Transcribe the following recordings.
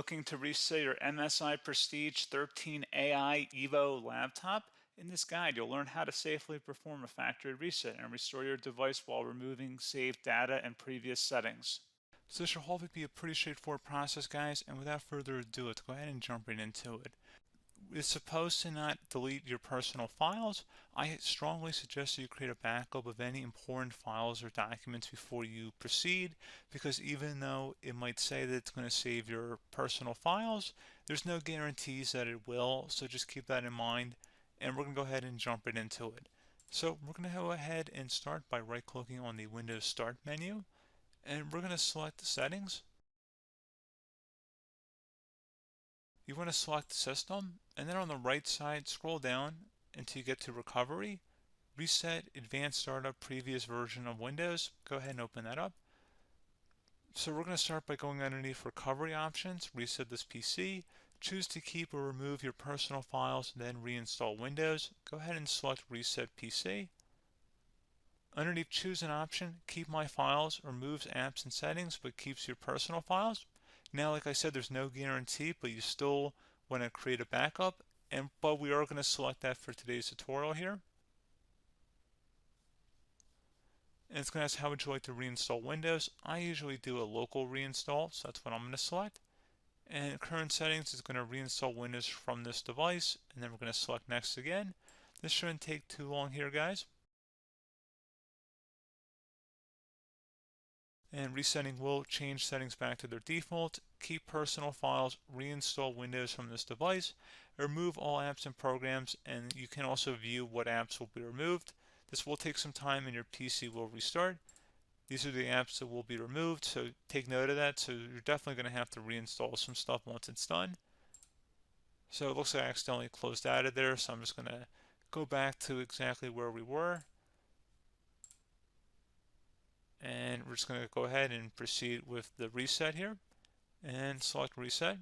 Looking to reset your MSI Prestige 13 AI Evo laptop? In this guide, you'll learn how to safely perform a factory reset and restore your device while removing saved data and previous settings. So this should hopefully be a pretty straightforward process, guys, and without further ado, let's go ahead and jump right into it. It's supposed to not delete your personal files. I strongly suggest you create a backup of any important files or documents before you proceed, because even though it might say that it's going to save your personal files, there's no guarantees that it will, so just keep that in mind, and we're going to go ahead and jump right into it. So we're going to go ahead and start by right-clicking on the Windows Start menu, and we're going to select the settings. You want to select System, and then on the right side, scroll down until you get to Recovery. Reset Advanced Startup Previous Version of Windows. Go ahead and open that up. So we're going to start by going underneath Recovery Options, reset this PC. Choose to keep or remove your personal files, then reinstall Windows. Go ahead and select Reset PC. Underneath Choose an option, Keep My Files removes apps and settings but keeps your personal files. Now, like I said, there's no guarantee, but you still want to create a backup, but we are going to select that for today's tutorial here. And it's going to ask how would you like to reinstall Windows. I usually do a local reinstall, so that's what I'm going to select. And current settings is going to reinstall Windows from this device, and then we're going to select next again. This shouldn't take too long here, guys. And resetting will change settings back to their default, keep personal files, reinstall Windows from this device, remove all apps and programs, and you can also view what apps will be removed. This will take some time and your PC will restart. These are the apps that will be removed, so take note of that. So you're definitely going to have to reinstall some stuff once it's done. So it looks like I accidentally closed out of there, so I'm just going to go back to exactly where we were. And we're just going to go ahead and proceed with the reset here and select reset.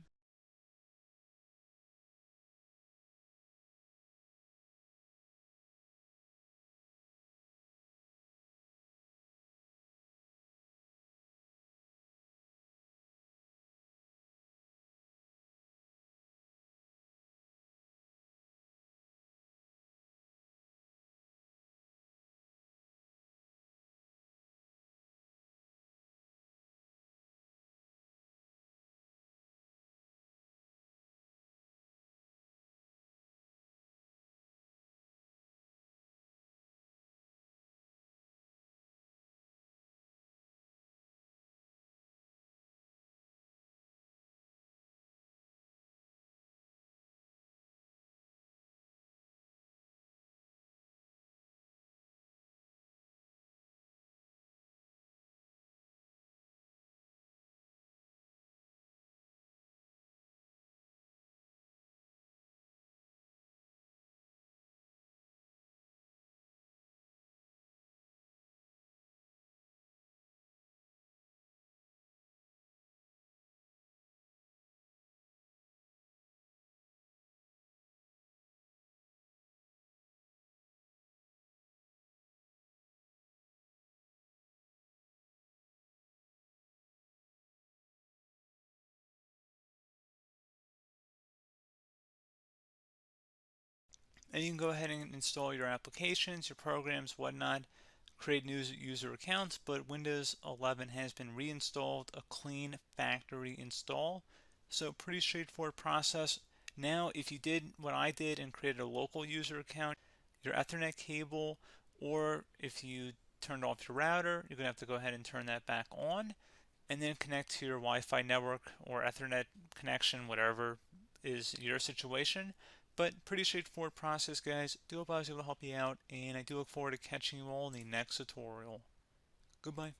And you can go ahead and install your applications, your programs, whatnot, create new user accounts, but Windows 11 has been reinstalled, a clean factory install. So pretty straightforward process. Now, if you did what I did and created a local user account, your Ethernet cable, or if you turned off your router, you're going to have to go ahead and turn that back on, and then connect to your Wi-Fi network or Ethernet connection, whatever is your situation. But pretty straightforward process, guys. Do hope I was able to help you out, and I do look forward to catching you all in the next tutorial. Goodbye.